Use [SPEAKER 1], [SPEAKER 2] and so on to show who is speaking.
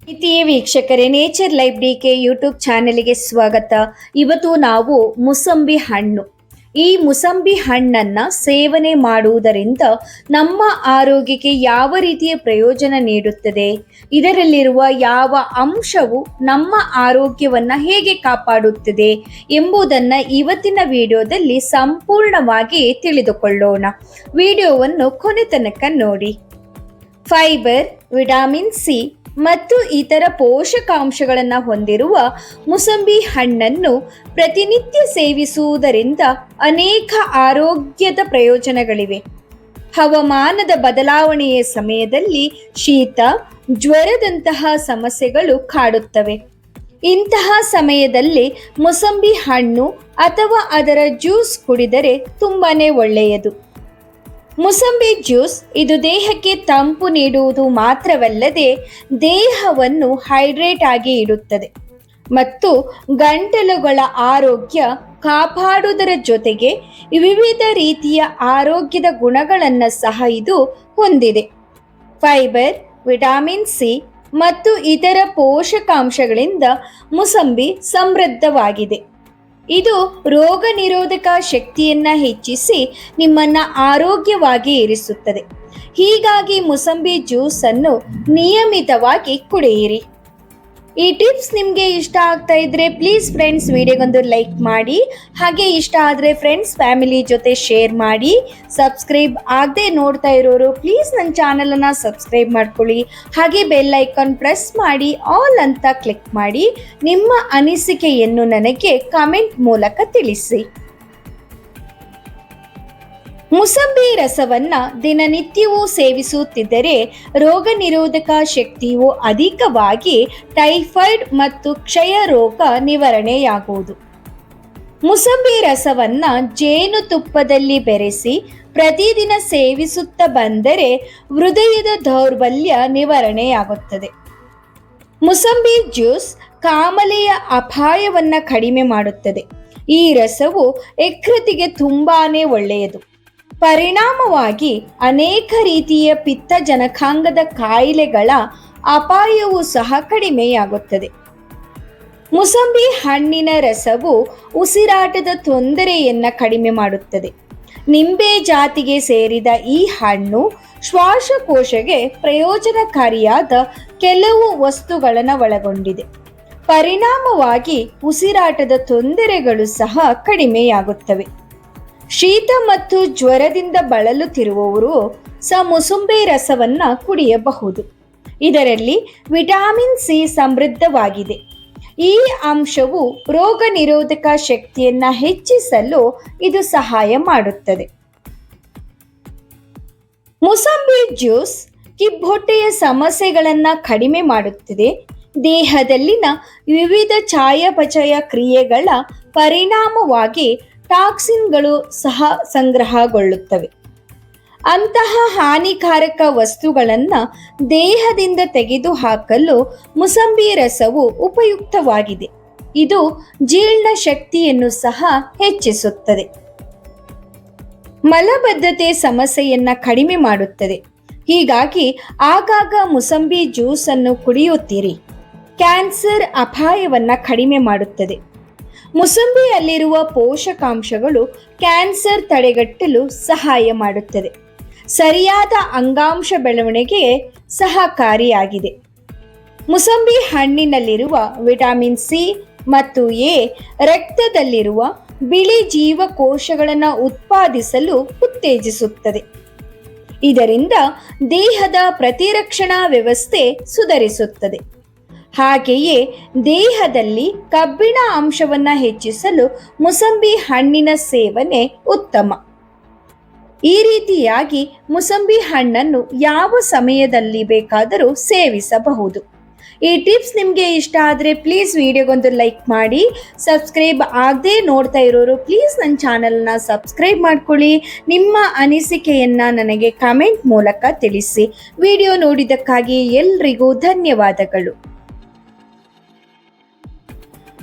[SPEAKER 1] ಪ್ರೀತಿಯ ವೀಕ್ಷಕರೇ, nature life DK YouTube ಚಾನೆಲ್ಗೆ ಸ್ವಾಗತ. ಇವತ್ತು ನಾವು ಮುಸಂಬಿ ಹಣ್ಣು, ಈ ಮುಸಂಬಿ ಹಣ್ಣನ್ನ ಸೇವನೆ ಮಾಡುವುದರಿಂದ ನಮ್ಮ ಆರೋಗ್ಯಕ್ಕೆ ಯಾವ ರೀತಿಯ ಪ್ರಯೋಜನ ನೀಡುತ್ತದೆ, ಇದರಲ್ಲಿರುವ ಯಾವ ಅಂಶವು ನಮ್ಮ ಆರೋಗ್ಯವನ್ನ ಹೇಗೆ ಕಾಪಾಡುತ್ತದೆ ಎಂಬುದನ್ನು ಇವತ್ತಿನ ವಿಡಿಯೋದಲ್ಲಿ ಸಂಪೂರ್ಣವಾಗಿ ತಿಳಿದುಕೊಳ್ಳೋಣ. ವಿಡಿಯೋವನ್ನು ಕೊನೆ ತನಕ ನೋಡಿ. ಫೈಬರ್, ವಿಟಮಿನ್ ಸಿ ಮತ್ತು ಇತರ ಪೋಷಕಾಂಶಗಳನ್ನು ಹೊಂದಿರುವ ಮುಸಂಬಿ ಹಣ್ಣನ್ನು ಪ್ರತಿನಿತ್ಯ ಸೇವಿಸುವುದರಿಂದ ಅನೇಕ ಆರೋಗ್ಯದ ಪ್ರಯೋಜನಗಳಿವೆ. ಹವಾಮಾನದ ಬದಲಾವಣೆಯ ಸಮಯದಲ್ಲಿ ಶೀತ, ಜ್ವರದಂತಹ ಸಮಸ್ಯೆಗಳು ಕಾಡುತ್ತವೆ. ಇಂತಹ ಸಮಯದಲ್ಲಿ ಮುಸಂಬಿ ಹಣ್ಣು ಅಥವಾ ಅದರ ಜ್ಯೂಸ್ ಕುಡಿದರೆ ತುಂಬಾನೇ ಒಳ್ಳೆಯದು. ಮುಸಂಬಿ ಜ್ಯೂಸ್ ಇದು ದೇಹಕ್ಕೆ ತಂಪು ನೀಡುವುದು ಮಾತ್ರವಲ್ಲದೆ ದೇಹವನ್ನು ಹೈಡ್ರೇಟ್ ಆಗಿ ಇಡುತ್ತದೆ ಮತ್ತು ಗಂಟಲುಗಳ ಆರೋಗ್ಯ ಕಾಪಾಡುವುದರ ಜೊತೆಗೆ ವಿವಿಧ ರೀತಿಯ ಆರೋಗ್ಯದ ಗುಣಗಳನ್ನು ಸಹ ಇದು ಹೊಂದಿದೆ. ಫೈಬರ್, ವಿಟಮಿನ್ ಸಿ ಮತ್ತು ಇತರ ಪೋಷಕಾಂಶಗಳಿಂದ ಮುಸಂಬಿ ಸಮೃದ್ಧವಾಗಿದೆ. ಇದು ರೋಗ ನಿರೋಧಕ ಶಕ್ತಿಯನ್ನ ಹೆಚ್ಚಿಸಿ ನಿಮ್ಮನ್ನ ಆರೋಗ್ಯವಾಗಿ ಇರಿಸುತ್ತದೆ. ಹೀಗಾಗಿ ಮುಸಂಬಿ ಜ್ಯೂಸ್ ಅನ್ನು ನಿಯಮಿತವಾಗಿ ಕುಡಿಯಿರಿ. ಈ ಟಿಪ್ಸ್ ನಿಮಗೆ ಇಷ್ಟ ಆಗ್ತಾ ಇದ್ರೆ ಪ್ಲೀಸ್ ಫ್ರೆಂಡ್ಸ್ ವಿಡಿಯೋಗೊಂದು ಲೈಕ್ ಮಾಡಿ. ಹಾಗೆ ಇಷ್ಟ ಆದರೆ ಫ್ರೆಂಡ್ಸ್ ಫ್ಯಾಮಿಲಿ ಜೊತೆ ಶೇರ್ ಮಾಡಿ. ಸಬ್ಸ್ಕ್ರೈಬ್ ಆಗದೆ ನೋಡ್ತಾ ಇರೋರು ಪ್ಲೀಸ್ ನನ್ನ ಚಾನಲನ್ನು ಸಬ್ಸ್ಕ್ರೈಬ್ ಮಾಡ್ಕೊಳ್ಳಿ. ಹಾಗೆ ಬೆಲ್ ಐಕಾನ್ ಪ್ರೆಸ್ ಮಾಡಿ ಆಲ್ ಅಂತ ಕ್ಲಿಕ್ ಮಾಡಿ. ನಿಮ್ಮ ಅನಿಸಿಕೆಯನ್ನು ನನಗೆ ಕಾಮೆಂಟ್ ಮೂಲಕ ತಿಳಿಸಿ. ಮುಸಂಬಿ ರಸವನ್ನ ದಿನನಿತ್ಯವೂ ಸೇವಿಸುತ್ತಿದ್ದರೆ ರೋಗ ನಿರೋಧಕ ಶಕ್ತಿಯು ಅಧಿಕವಾಗಿ ಟೈಫಾಯ್ಡ್ ಮತ್ತು ಕ್ಷಯ ರೋಗ ನಿವಾರಣೆಯಾಗುವುದು. ಮುಸಂಬಿ ರಸವನ್ನ ಜೇನುತುಪ್ಪದಲ್ಲಿ ಬೆರೆಸಿ ಪ್ರತಿದಿನ ಸೇವಿಸುತ್ತಾ ಬಂದರೆ ಹೃದಯದ ದೌರ್ಬಲ್ಯ ನಿವಾರಣೆಯಾಗುತ್ತದೆ. ಮುಸಂಬಿ ಜ್ಯೂಸ್ ಕಾಮಲೆಯ ಅಪಾಯವನ್ನ ಕಡಿಮೆ ಮಾಡುತ್ತದೆ. ಈ ರಸವು ಯಕೃತ್ತಿಗೆ ತುಂಬಾನೇ ಒಳ್ಳೆಯದು. ಪರಿಣಾಮವಾಗಿ ಅನೇಕ ರೀತಿಯ ಪಿತ್ತಜನಕಾಂಗದ ಕಾಯಿಲೆಗಳ ಅಪಾಯವೂ ಸಹ ಕಡಿಮೆಯಾಗುತ್ತದೆ. ಮುಸಂಬಿ ಹಣ್ಣಿನ ರಸವು ಉಸಿರಾಟದ ತೊಂದರೆಯನ್ನು ಕಡಿಮೆ ಮಾಡುತ್ತದೆ. ನಿಂಬೆ ಜಾತಿಗೆ ಸೇರಿದ ಈ ಹಣ್ಣು ಶ್ವಾಸಕೋಶಕ್ಕೆ ಪ್ರಯೋಜನಕಾರಿಯಾದ ಕೆಲವು ವಸ್ತುಗಳನ್ನು ಒಳಗೊಂಡಿದೆ. ಪರಿಣಾಮವಾಗಿ ಉಸಿರಾಟದ ತೊಂದರೆಗಳು ಸಹ ಕಡಿಮೆಯಾಗುತ್ತವೆ. ಶೀತ ಮತ್ತು ಜ್ವರದಿಂದ ಬಳಲುತ್ತಿರುವವರು ಸಹ ಮುಸಂಬಿ ರಸವನ್ನ ಕುಡಿಯಬಹುದು. ಇದರಲ್ಲಿ ವಿಟಮಿನ್ ಸಿ ಸಮೃದ್ಧವಾಗಿದೆ. ಈ ಅಂಶವು ರೋಗ ನಿರೋಧಕ ಶಕ್ತಿಯನ್ನ ಹೆಚ್ಚಿಸಲು ಇದು ಸಹಾಯ ಮಾಡುತ್ತದೆ. ಮುಸಂಬಿ ಜ್ಯೂಸ್ ಕಿಬ್ಬೊಟ್ಟೆಯ ಸಮಸ್ಯೆಗಳನ್ನ ಕಡಿಮೆ ಮಾಡುತ್ತದೆ. ದೇಹದಲ್ಲಿನ ವಿವಿಧ ಚಯಾಪಚಯ ಕ್ರಿಯೆಗಳ ಪರಿಣಾಮವಾಗಿ ಟಾಕ್ಸಿನ್ಗಳು ಸಹ ಸಂಗ್ರಹಗೊಳ್ಳುತ್ತವೆ. ಅಂತಹ ಹಾನಿಕಾರಕ ವಸ್ತುಗಳನ್ನು ದೇಹದಿಂದ ತೆಗೆದುಹಾಕಲು ಮುಸಂಬಿ ರಸವು ಉಪಯುಕ್ತವಾಗಿದೆ. ಇದು ಜೀರ್ಣ ಶಕ್ತಿಯನ್ನು ಸಹ ಹೆಚ್ಚಿಸುತ್ತದೆ. ಮಲಬದ್ಧತೆ ಸಮಸ್ಯೆಯನ್ನ ಕಡಿಮೆ ಮಾಡುತ್ತದೆ. ಹೀಗಾಗಿ ಆಗಾಗ ಮುಸಂಬಿ ಜ್ಯೂಸ್ ಅನ್ನು ಕುಡಿಯುತ್ತೀರಿ. ಕ್ಯಾನ್ಸರ್ ಅಪಾಯವನ್ನ ಕಡಿಮೆ ಮಾಡುತ್ತದೆ. ಮುಸಂಬಿಯಲ್ಲಿರುವ ಪೋಷಕಾಂಶಗಳು ಕ್ಯಾನ್ಸರ್ ತಡೆಗಟ್ಟಲು ಸಹಾಯ ಮಾಡುತ್ತದೆ. ಸರಿಯಾದ ಅಂಗಾಂಶ ಬೆಳವಣಿಗೆಗೆ ಸಹಕಾರಿಯಾಗಿದೆ. ಮುಸಂಬಿ ಹಣ್ಣಿನಲ್ಲಿರುವ ವಿಟಮಿನ್ ಸಿ ಮತ್ತು ಎ ರಕ್ತದಲ್ಲಿರುವ ಬಿಳಿ ಜೀವಕೋಶಗಳನ್ನು ಉತ್ಪಾದಿಸಲು ಉತ್ತೇಜಿಸುತ್ತದೆ. ಇದರಿಂದ ದೇಹದ ಪ್ರತಿರಕ್ಷಣಾ ವ್ಯವಸ್ಥೆ ಸುಧಾರಿಸುತ್ತದೆ. ಹಾಗೆಯೇ ದೇಹದಲ್ಲಿ ಕಬ್ಬಿಣ ಅಂಶವನ್ನ ಹೆಚ್ಚಿಸಲು ಮುಸಂಬಿ ಹಣ್ಣಿನ ಸೇವನೆ ಉತ್ತಮ. ಈ ರೀತಿಯಾಗಿ ಮುಸಂಬಿ ಹಣ್ಣನ್ನು ಯಾವ ಸಮಯದಲ್ಲಿ ಬೇಕಾದರೂ ಸೇವಿಸಬಹುದು. ಈ ಟಿಪ್ಸ್ ನಿಮಗೆ ಇಷ್ಟ ಆದರೆ ಪ್ಲೀಸ್ ವಿಡಿಯೋಗೊಂದು ಲೈಕ್ ಮಾಡಿ. ಸಬ್ಸ್ಕ್ರೈಬ್ ಆಗದೆ ನೋಡ್ತಾ ಇರೋರು ಪ್ಲೀಸ್ ನನ್ನ ಚಾನಲ್ನ ಸಬ್ಸ್ಕ್ರೈಬ್ ಮಾಡ್ಕೊಳ್ಳಿ. ನಿಮ್ಮ ಅನಿಸಿಕೆಯನ್ನು ನನಗೆ ಕಮೆಂಟ್ ಮೂಲಕ ತಿಳಿಸಿ. ವಿಡಿಯೋ ನೋಡಿದ್ದಕ್ಕಾಗಿ ಎಲ್ರಿಗೂ ಧನ್ಯವಾದಗಳು.